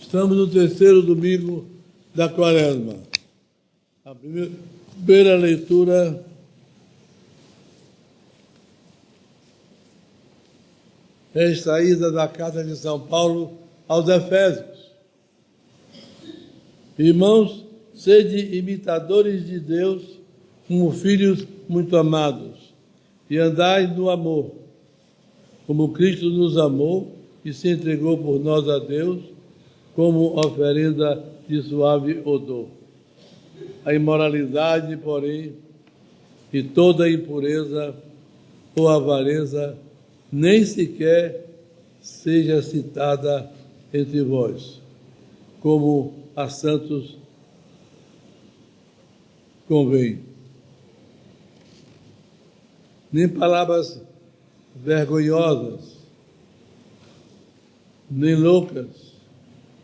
Estamos no terceiro domingo da Quaresma. A primeira leitura é extraída da carta de São Paulo aos Efésios. Irmãos, sede imitadores de Deus como filhos muito amados, e andai no amor, como Cristo nos amou e se entregou por nós a Deus, como oferenda de suave odor. A imoralidade, porém, e toda impureza ou avareza nem sequer seja citada entre vós, como a santos convém. Nem palavras vergonhosas, nem loucas,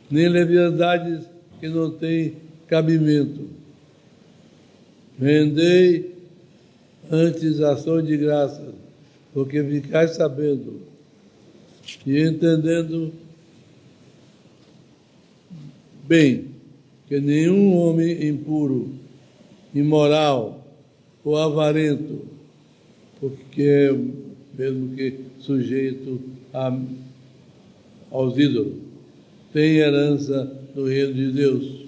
nem leviandades que não têm cabimento. Rendei antes ação de graças, porque ficais sabendo e entendendo bem que nenhum homem impuro, imoral ou avarento, porque é mesmo que sujeito aos ídolos, tem herança no reino de Deus.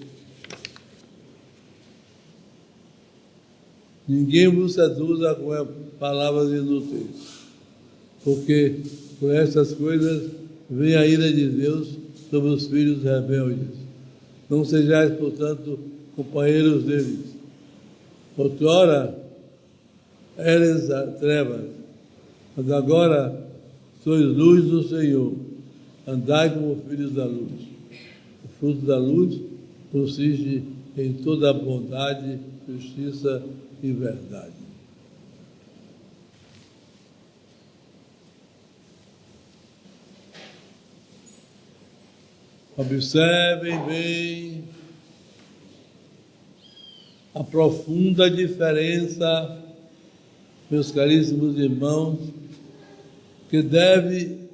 Ninguém vos seduza com palavras inúteis, porque por essas coisas vem a ira de Deus sobre os filhos rebeldes. Não sejais, portanto, companheiros deles. Outrora eres trevas, mas agora sois luz do Senhor. Andai como filhos da luz. O fruto da luz consiste em toda a bondade, justiça e verdade. Observem bem a profunda diferença, meus caríssimos irmãos, que deve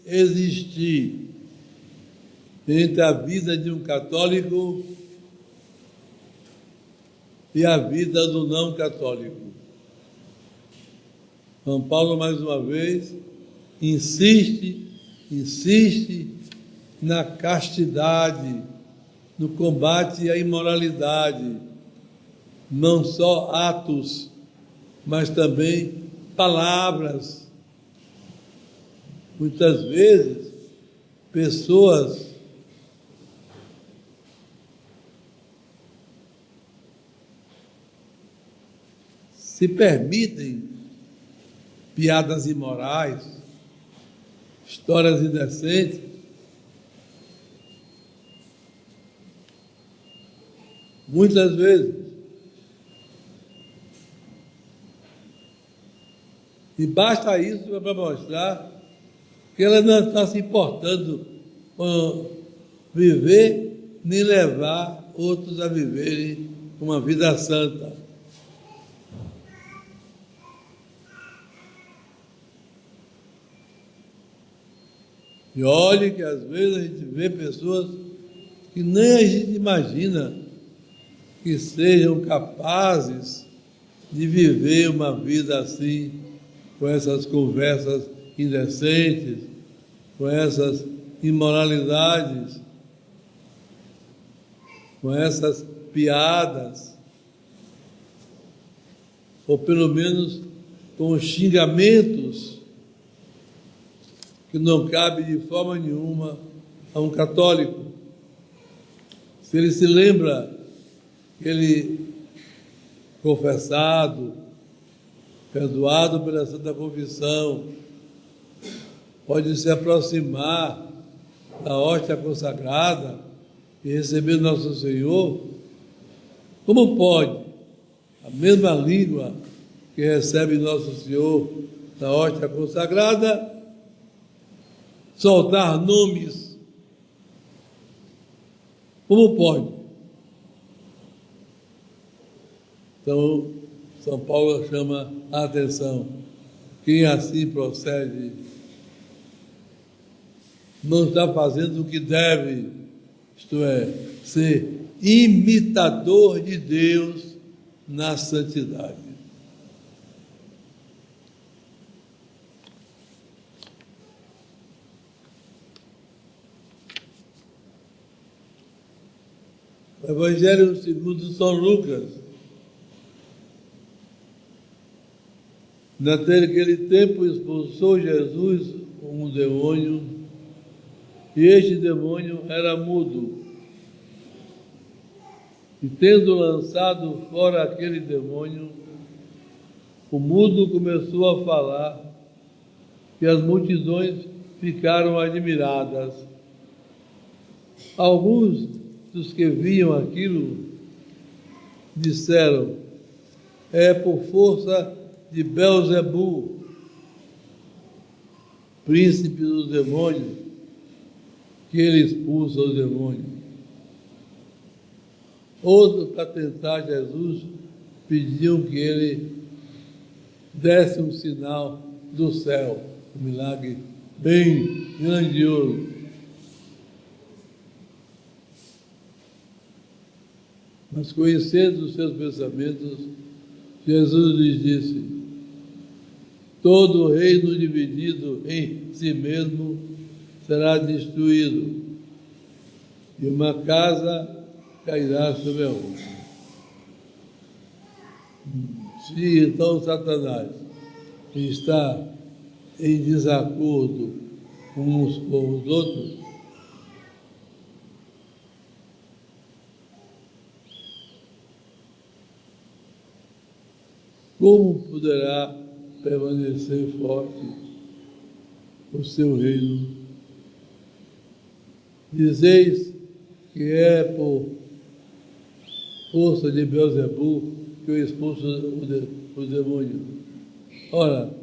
existir entre a vida de um católico e a vida do não católico. São Paulo, mais uma vez, insiste na castidade, no combate à imoralidade, não só atos, mas também palavras. Muitas vezes, pessoas se permitem piadas imorais, histórias indecentes, muitas vezes. E basta isso para mostrar que ela não está se importando com viver nem levar outros a viverem uma vida santa. E olhe que às vezes a gente vê pessoas que nem a gente imagina que sejam capazes de viver uma vida assim, com essas conversas indecentes, com essas imoralidades, com essas piadas, ou pelo menos com os xingamentos que não cabe de forma nenhuma a um católico. Se ele se lembra que ele, confessado, perdoado pela Santa Confissão, pode se aproximar da hóstia consagrada e receber Nosso Senhor, como pode a mesma língua que recebe Nosso Senhor da hóstia consagrada soltar nomes? Como pode? Então, São Paulo chama a atenção. Quem assim procede não está fazendo o que deve, isto é, ser imitador de Deus na santidade. O Evangelho segundo São Lucas. Naquele tempo expulsou Jesus um demônio, e este demônio era mudo. E tendo lançado fora aquele demônio, o mudo começou a falar, e as multidões ficaram admiradas. Alguns dos que viam aquilo disseram: é por força de Belzebu, príncipe dos demônios, que ele expulsa os demônios. Outros, para tentar Jesus, pediam que ele desse um sinal do céu, um milagre bem grandioso. Mas, conhecendo os seus pensamentos, Jesus lhes disse: todo reino dividido em si mesmo será destruído, e uma casa cairá sobre a outra. Se então Satanás está em desacordo uns com os outros, como poderá permanecer forte o seu reino? Dizeis que é por força de Belzebu que eu expulso os demônios. Ora,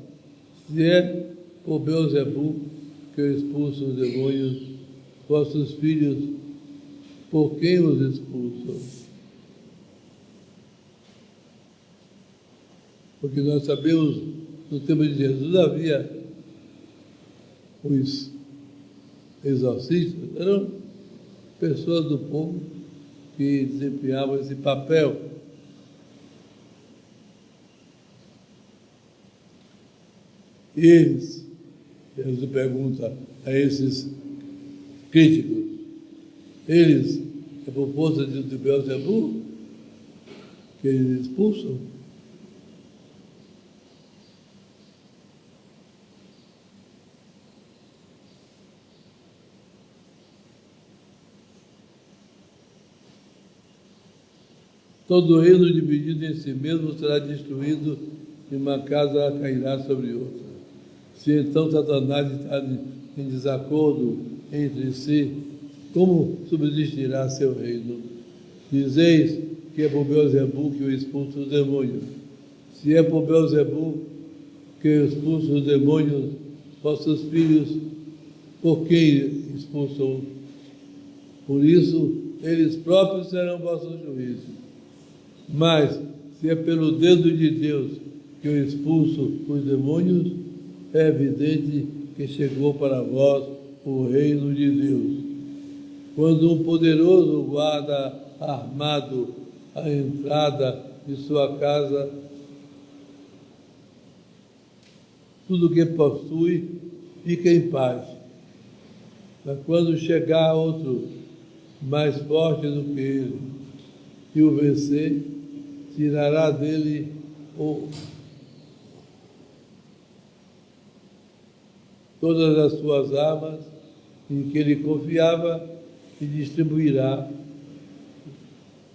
se é por Belzebu que eu expulso os demônios, vossos filhos, por quem os expulsam? Porque nós sabemos, no tempo de Jesus havia os exorcistas, eram pessoas do povo que desempenhavam esse papel. E eles, Jesus pergunta a esses críticos, eles, é por força de Belzebu que eles expulsam? Todo reino dividido em si mesmo será destruído e uma casa cairá sobre outra. Se então Satanás está em desacordo entre si, como subsistirá seu reino? Dizeis que é por Belzebu que eu expulso os demônios. Se é por Belzebu que eu expulso os demônios, vossos filhos, por quem expulsam? Por isso, eles próprios serão vossos juízes. Mas, se é pelo dedo de Deus que eu expulso os demônios, é evidente que chegou para vós o reino de Deus. Quando um poderoso guarda armado a entrada de sua casa, tudo que possui fica em paz. Mas quando chegar outro mais forte do que ele e o vencer, tirará dele todas as suas armas em que ele confiava e distribuirá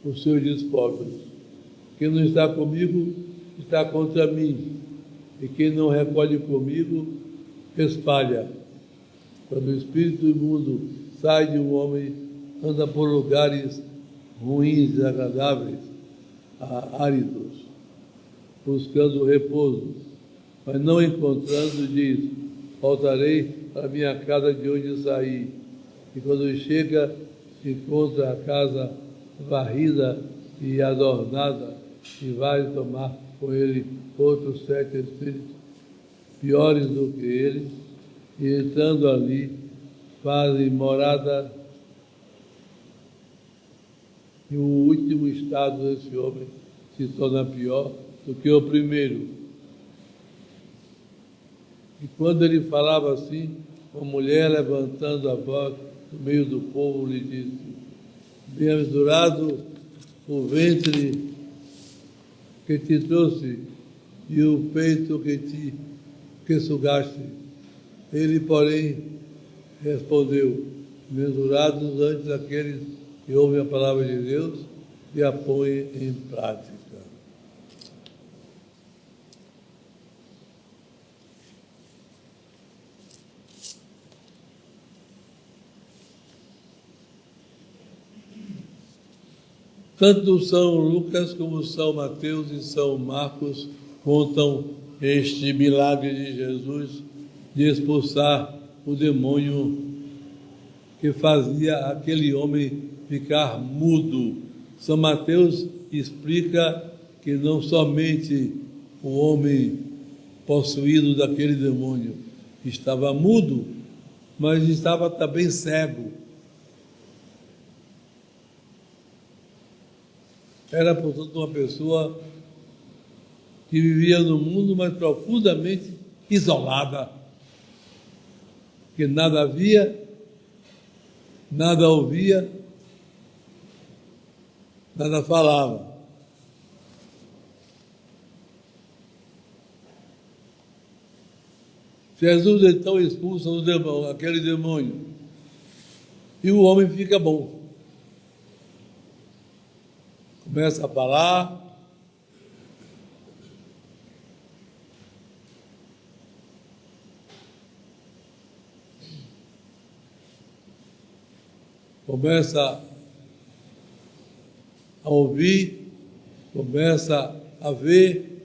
os seus despojos. Quem não está comigo está contra mim, e quem não recolhe comigo espalha. Quando o espírito imundo sai de um homem, anda por lugares ruins, desagradáveis, áridos, buscando repouso, mas não encontrando, diz: voltarei para minha casa de onde saí. E quando chega, encontra a casa varrida e adornada, e vai tomar com ele outros 7 espíritos, piores do que ele, e entrando ali, fazem morada E o último estado desse homem se torna pior do que o primeiro. E quando ele falava assim, uma mulher levantando a voz no meio do povo lhe disse: bem-aventurado o ventre que te trouxe e o peito que sugaste. Ele, porém, respondeu: bem-aventurados antes aqueles que ouvem a palavra de Deus e a põem em prática. Tanto São Lucas como São Mateus e São Marcos contam este milagre de Jesus de expulsar o demônio que fazia aquele homem ficar mudo. São Mateus explica que não somente o homem possuído daquele demônio estava mudo, mas estava também cego. Era, portanto, uma pessoa que vivia no mundo, mas profundamente isolada, que nada via, nada ouvia, nada falava. Jesus então expulsa o demônio, aquele demônio, e o homem fica bom. Começa a falar, começa a ouvir, começa a ver.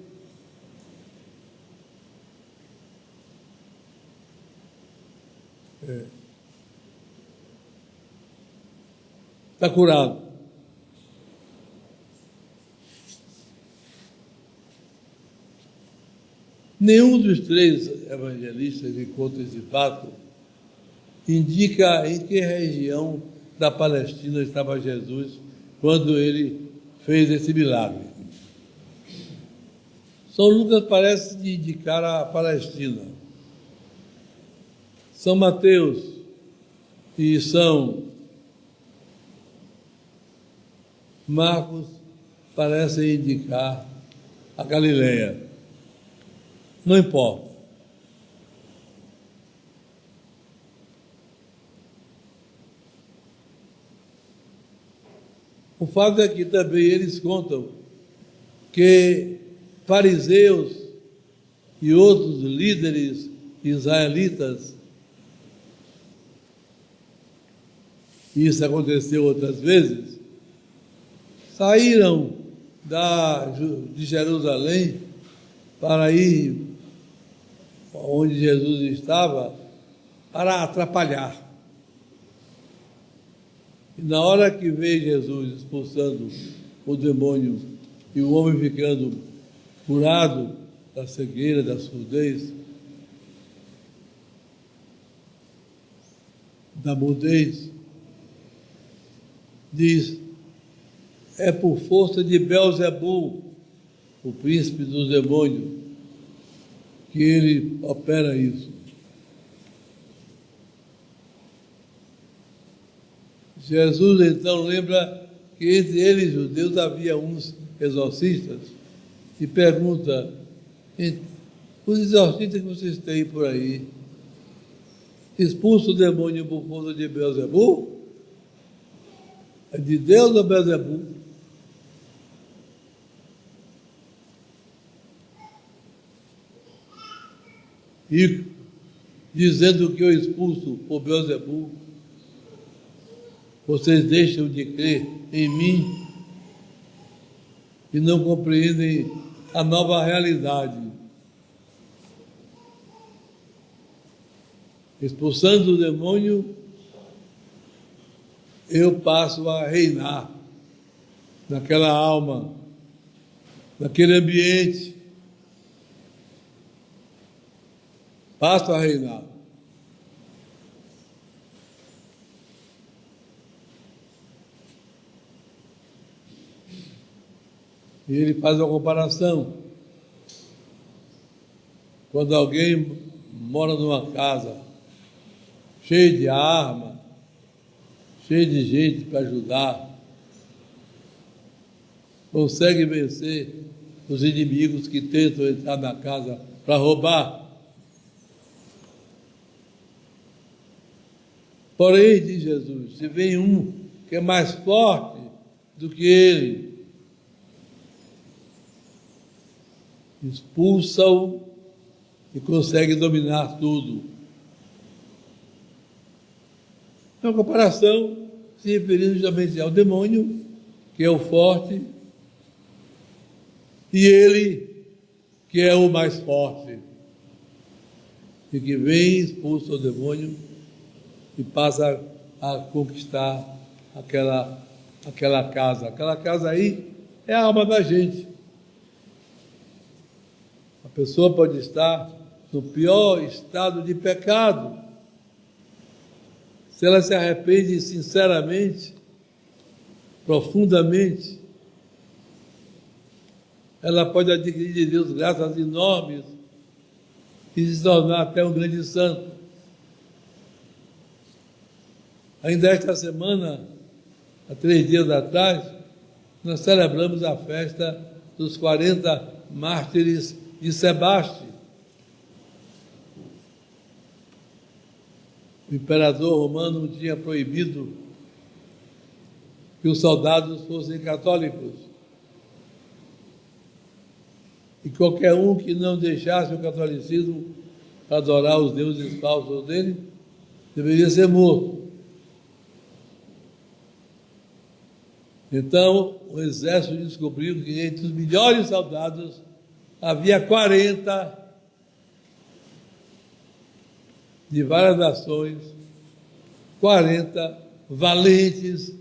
Está curado. Nenhum dos três evangelistas que contam esse fato indica em que região da Palestina estava Jesus quando ele fez esse milagre. São Lucas parece indicar a Palestina. São Mateus e São Marcos parecem indicar a Galileia. Não importa. O fato é que também eles contam que fariseus e outros líderes israelitas, e isso aconteceu outras vezes, saíram de Jerusalém para ir onde Jesus estava, para atrapalhar. E na hora que veio Jesus expulsando o demônio e o homem ficando curado da cegueira, da surdez, da mudez, diz: é por força de Belzebu, o príncipe dos demônios, que ele opera isso. Jesus então lembra que entre eles, judeus, havia uns exorcistas e pergunta: os exorcistas que vocês têm por aí, expulsa o demônio por força de Belzebu? É de Deus ou Belzebu? E dizendo que eu expulso por Belzebu, vocês deixam de crer em mim e não compreendem a nova realidade. Expulsando o demônio, eu passo a reinar naquela alma, naquele ambiente. Passo a reinar. E ele faz uma comparação. Quando alguém mora numa casa cheia de arma, cheia de gente para ajudar, consegue vencer os inimigos que tentam entrar na casa para roubar. Porém, diz Jesus, se vem um que é mais forte do que ele, expulsa-o e consegue dominar tudo. É uma comparação se referindo justamente ao demônio, que é o forte, e ele, que é o mais forte, e que vem, expulsa o demônio e passa a conquistar aquela casa. Aquela casa aí é a alma da gente. A pessoa pode estar no pior estado de pecado. Se ela se arrepende sinceramente, profundamente, ela pode adquirir de Deus graças enormes e se tornar até um grande santo. Ainda esta semana, há 3 dias atrás, nós celebramos a festa dos 40 mártires de Sebaste. O imperador romano tinha proibido que os soldados fossem católicos. E qualquer um que não deixasse o catolicismo para adorar os deuses falsos dele, deveria ser morto. Então, o exército descobriu que entre os melhores soldados havia 40 de várias nações, 40 valentes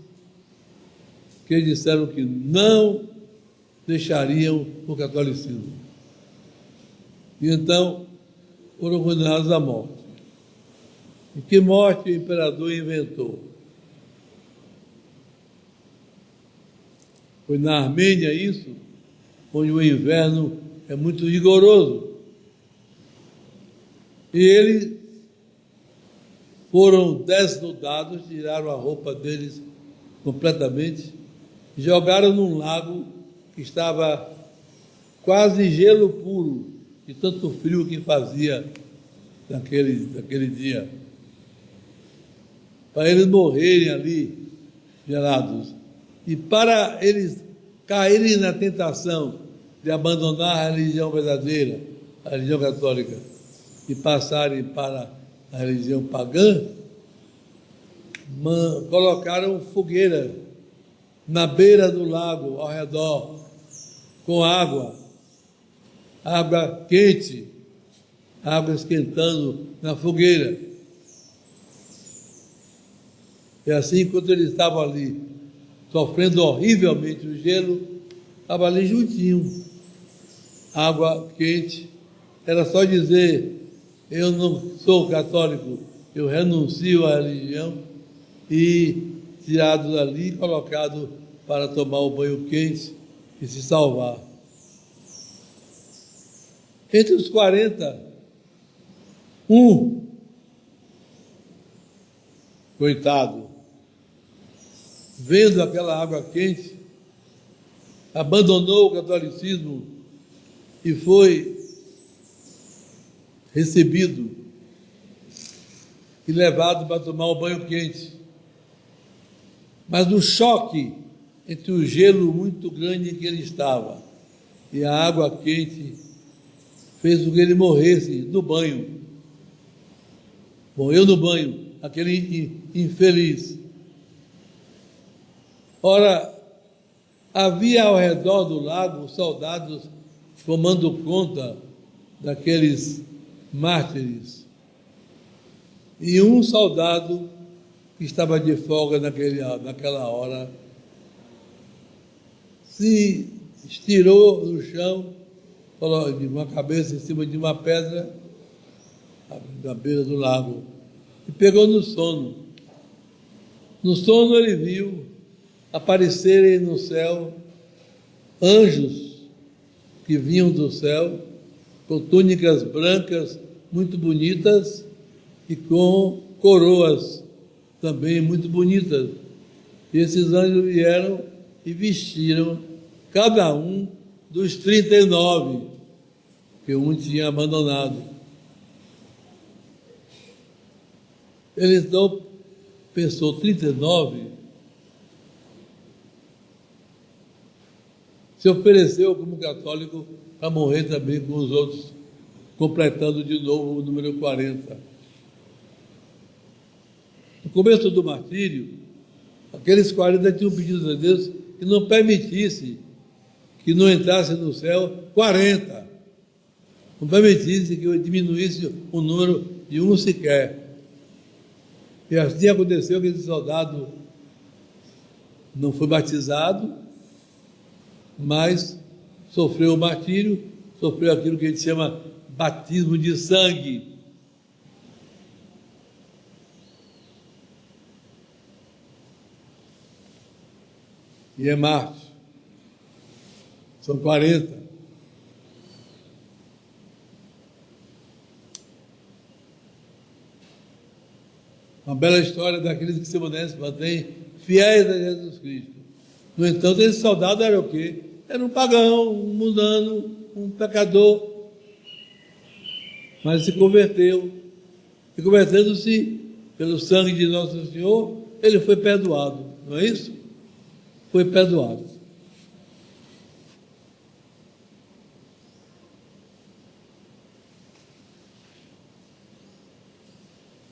que disseram que não deixariam o catolicismo. E então foram condenados à morte. E que morte o imperador inventou? Foi na Armênia isso, onde o inverno é muito rigoroso. E eles foram desnudados, tiraram a roupa deles completamente, jogaram num lago que estava quase gelo puro, de tanto frio que fazia naquele dia, para eles morrerem ali, gelados. E para eles caírem na tentação de abandonar a religião verdadeira, a religião católica, e passarem para a religião pagã, colocaram fogueira na beira do lago, ao redor, com água quente, água esquentando na fogueira. E assim, enquanto eles estavam ali, sofrendo horrivelmente o gelo, estava ali juntinho, água quente. Era só dizer: eu não sou católico, eu renuncio à religião, e tirado dali e colocado para tomar o banho quente e se salvar. Entre os 40, coitado, vendo aquela água quente, abandonou o catolicismo e foi recebido e levado para tomar o banho quente. Mas o choque entre o gelo muito grande em que ele estava e a água quente fez com que ele morresse no banho. Morreu no banho, aquele infeliz. Ora, havia ao redor do lago soldados tomando conta daqueles mártires. E um soldado que estava de folga naquela hora se estirou no chão, colocou de uma cabeça em cima de uma pedra na beira do lago e pegou no sono. No sono ele viu aparecerem no céu anjos que vinham do céu, com túnicas brancas muito bonitas e com coroas também muito bonitas. E esses anjos vieram e vestiram cada um dos 39 que um tinha abandonado. Ele então pensou: 39? Se ofereceu como católico para morrer também com os outros, completando de novo o número 40. No começo do martírio, aqueles 40 tinham pedido a Deus que não permitisse que não entrasse no céu 40. Não permitisse que diminuísse o número de um sequer. E assim aconteceu que esse soldado não foi batizado, mas sofreu o martírio, sofreu aquilo que a gente chama batismo de sangue. E é mártir. São 40. Uma bela história daqueles que se mantêm fiéis a Jesus Cristo. No entanto, esse soldado era o quê? Era um pagão, um mundano, um pecador. Mas se converteu. E convertendo-se pelo sangue de Nosso Senhor, ele foi perdoado. Não é isso? Foi perdoado.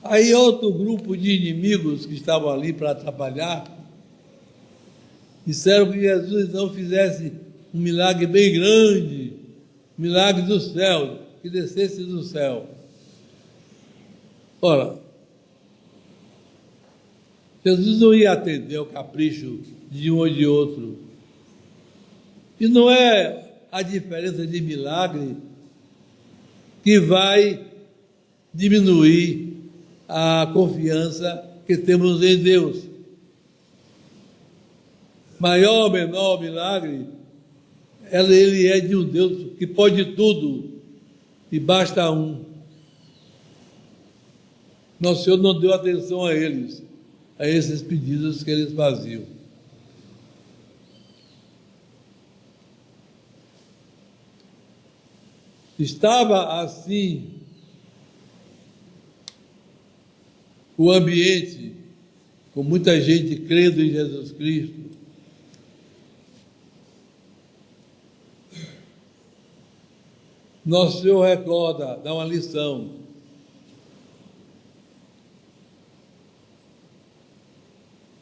Aí outro grupo de inimigos que estavam ali para atrapalhar, disseram que Jesus então fizesse um milagre bem grande, milagre do céu, que descesse do céu. Ora, Jesus não ia atender ao capricho de um ou de outro. E não é a diferença de milagre que vai diminuir a confiança que temos em Deus. Maior ou menor milagre, ele é de um Deus que pode tudo e basta um. Nosso Senhor não deu atenção a eles, a esses pedidos que eles faziam. Estava assim o ambiente, com muita gente crendo em Jesus Cristo, Nosso Senhor recorda, dá uma lição.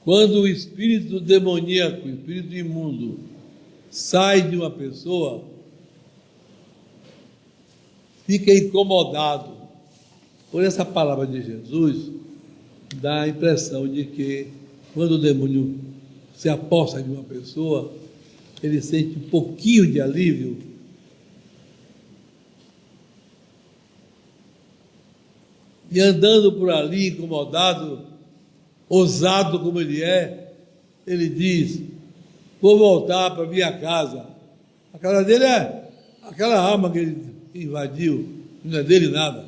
Quando o espírito demoníaco, o espírito imundo, sai de uma pessoa, fica incomodado. Por essa palavra de Jesus, dá a impressão de que quando o demônio se aposta de uma pessoa, ele sente um pouquinho de alívio. E andando por ali, incomodado, ousado como ele é, ele diz: vou voltar para minha casa. A casa dele é aquela alma que ele invadiu, não é dele nada.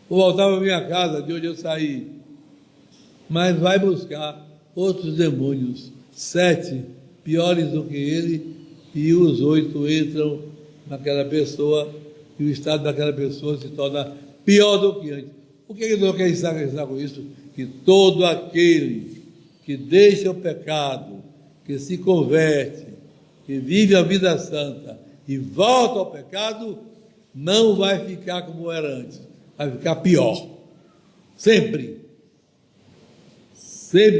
Vou voltar para minha casa, de onde eu saí. Mas vai buscar outros demônios, 7 piores do que ele, e os 8 entram naquela pessoa, e o estado daquela pessoa se torna pior do que antes. O que ele não quer ensinar com isso? Que todo aquele que deixa o pecado, que se converte, que vive a vida santa e volta ao pecado, não vai ficar como era antes, vai ficar pior. Sempre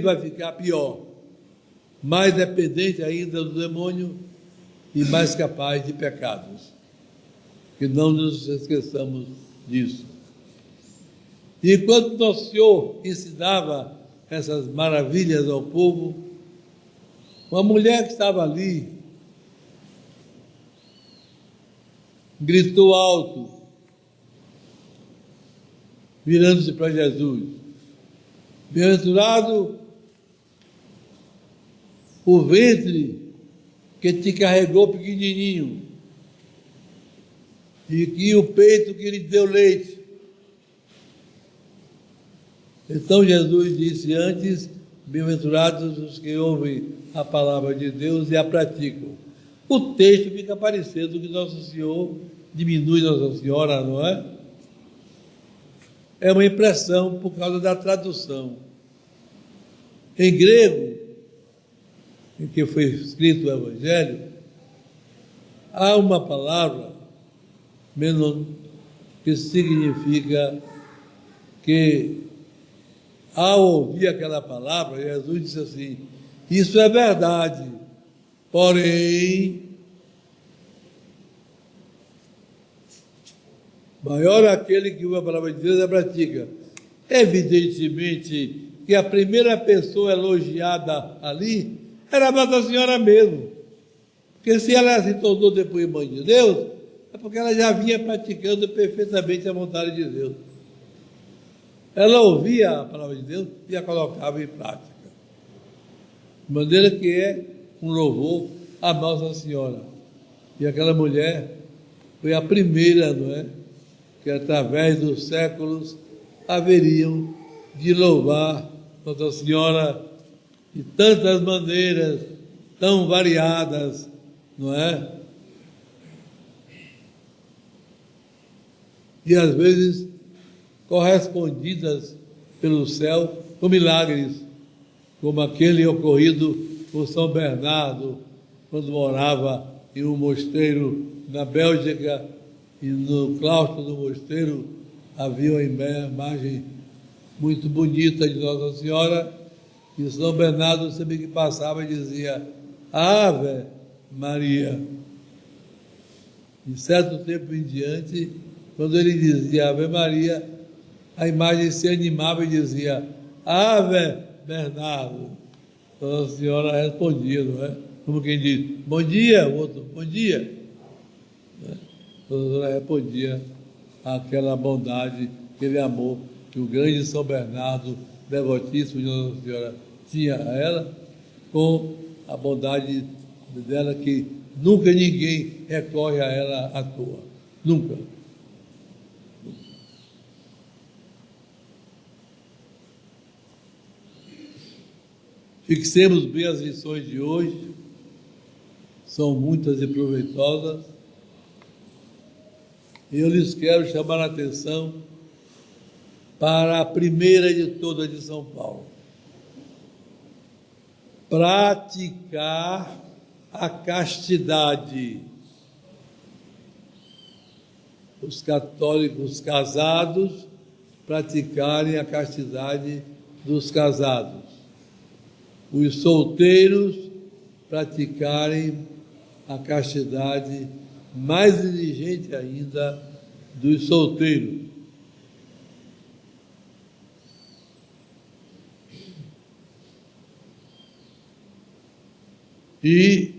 vai ficar pior, mais dependente ainda do demônio e mais capaz de pecados. Que não nos esqueçamos disso. E enquanto Nosso Senhor ensinava essas maravilhas ao povo, uma mulher que estava ali gritou alto, virando-se para Jesus: bem-aventurado o ventre que te carregou pequenininho, e o peito que lhe deu leite. Então Jesus disse antes: bem-aventurados os que ouvem a palavra de Deus e a praticam. O texto fica parecendo que Nosso Senhor diminui Nossa Senhora, não é? É uma impressão por causa da tradução. Em grego, em que foi escrito o Evangelho, há uma palavra, menon, que significa que, ao ouvir aquela palavra, Jesus disse assim: isso é verdade, porém, maior aquele que ouve a palavra de Deus e a pratica. Evidentemente que a primeira pessoa elogiada ali era a Nossa Senhora mesmo. Porque se ela se tornou depois mãe de Deus, é porque ela já vinha praticando perfeitamente a vontade de Deus. Ela ouvia a palavra de Deus e a colocava em prática. De maneira que é um louvor a Nossa Senhora. E aquela mulher foi a primeira, não é? Que através dos séculos haveriam de louvar Nossa Senhora de tantas maneiras, tão variadas, não é? E às vezes correspondidas pelo céu com milagres, como aquele ocorrido por São Bernardo, quando morava em um mosteiro na Bélgica, e no claustro do mosteiro havia uma imagem muito bonita de Nossa Senhora, e São Bernardo sempre que passava dizia: Ave Maria. De certo tempo em diante, quando ele dizia Ave Maria, a imagem se animava e dizia: Ave Bernardo. Nossa Senhora respondia, não é? Como quem diz: bom dia, o outro: bom dia. Nossa Senhora respondia àquela bondade, aquele amor que o grande São Bernardo, devotíssimo de Nossa Senhora, tinha a ela, com a bondade dela, que nunca ninguém recorre a ela à toa. Nunca. Fixemos bem as lições de hoje, são muitas e proveitosas. Eu lhes quero chamar a atenção para a primeira de todas de São Paulo. Praticar a castidade. Os católicos casados praticarem a castidade dos casados. Os solteiros praticarem a castidade mais exigente ainda dos solteiros. E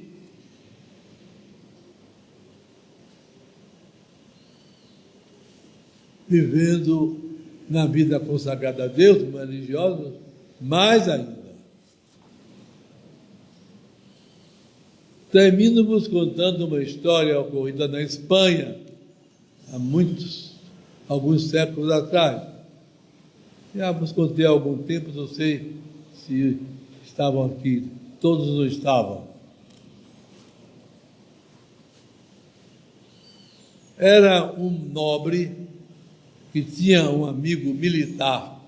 vivendo na vida consagrada a Deus, religiosa, mais ainda. Termino vos contando uma história ocorrida na Espanha, há alguns séculos atrás. Já vos contei há algum tempo, não sei se estavam aqui, todos não estavam. Era um nobre que tinha um amigo militar.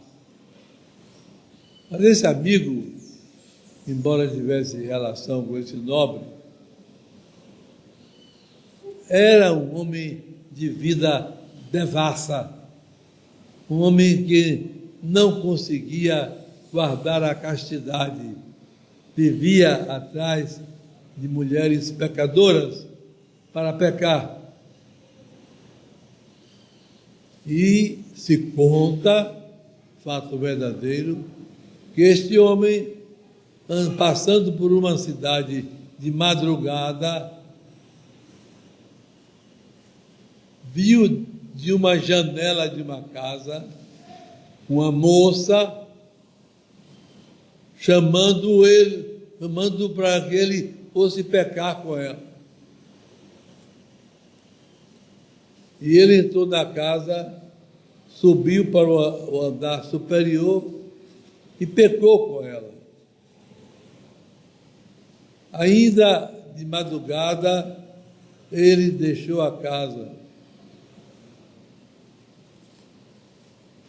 Mas esse amigo, embora tivesse relação com esse nobre, era um homem de vida devassa, um homem que não conseguia guardar a castidade, vivia atrás de mulheres pecadoras para pecar. E se conta, fato verdadeiro, que este homem, passando por uma cidade de madrugada, viu de uma janela de uma casa uma moça chamando para que ele fosse pecar com ela. E ele entrou na casa, subiu para o andar superior e pecou com ela. Ainda de madrugada, ele deixou a casa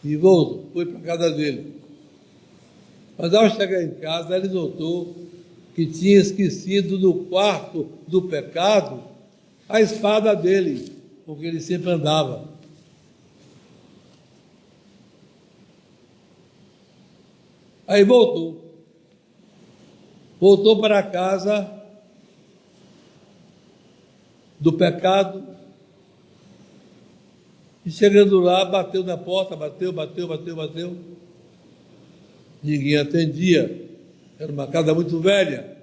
e voltou, foi para a casa dele. Mas ao chegar em casa, ele notou que tinha esquecido no quarto do pecado a espada dele, porque ele sempre andava. Aí voltou para a casa do pecado e chegando lá, bateu na porta, bateu. Ninguém atendia, era uma casa muito velha.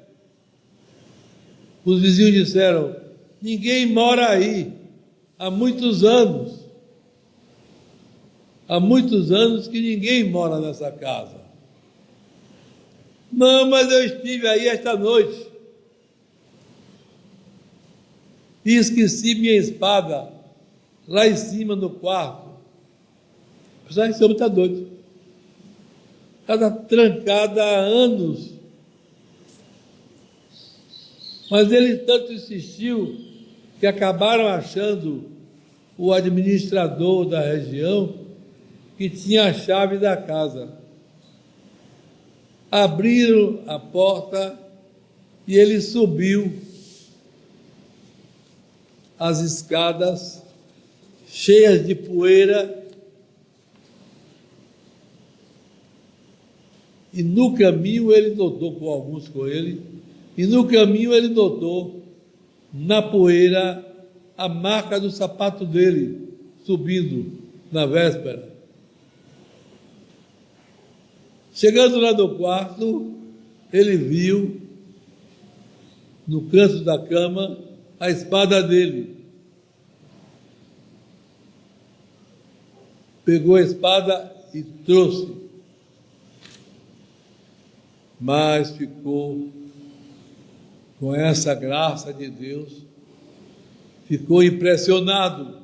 Os vizinhos disseram: ninguém mora aí há muitos anos. Há muitos anos que ninguém mora nessa casa. Não, mas eu estive aí esta noite e esqueci minha espada lá em cima no quarto. O pessoal, esse homem está doido. Está trancada há anos. Mas ele tanto insistiu que acabaram achando o administrador da região que tinha a chave da casa. Abriram a porta e ele subiu as escadas cheias de poeira e no caminho ele notou, com alguns com ele, e no caminho ele notou na poeira a marca do sapato dele subindo na véspera. Chegando lá no quarto, ele viu no canto da cama a espada dele. Pegou a espada e trouxe, mas ficou com essa graça de Deus, ficou impressionado,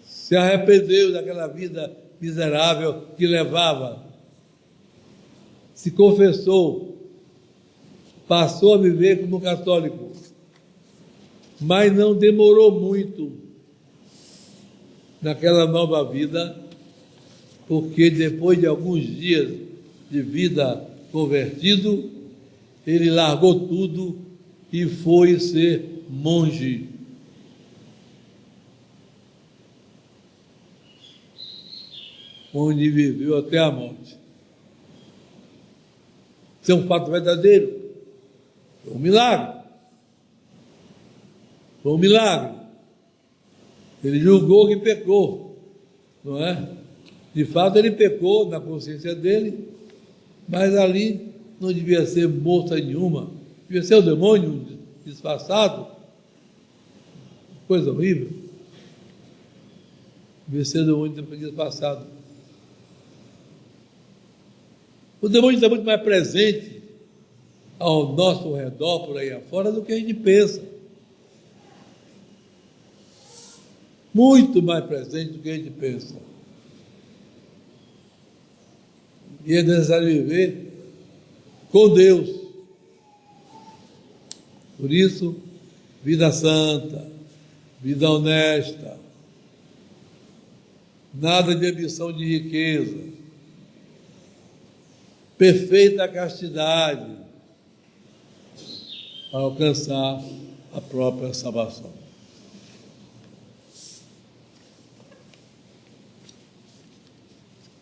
se arrependeu daquela vida miserável que levava, se confessou, passou a viver como católico, mas não demorou muito naquela nova vida, porque depois de alguns dias de vida convertido, ele largou tudo e foi ser monge. Onde viveu até a morte. Isso é um fato verdadeiro. Foi um milagre. Foi um milagre. Ele julgou que pecou, não é? De fato, ele pecou na consciência dele, mas ali não devia ser moça nenhuma, devia ser o demônio disfarçado, coisa horrível. Devia ser o demônio disfarçado. O demônio está muito mais presente ao nosso redor, por aí afora, do que a gente pensa. Muito mais presente do que a gente pensa. E é necessário viver com Deus. Por isso, vida santa, vida honesta, nada de ambição de riqueza, perfeita castidade para alcançar a própria salvação.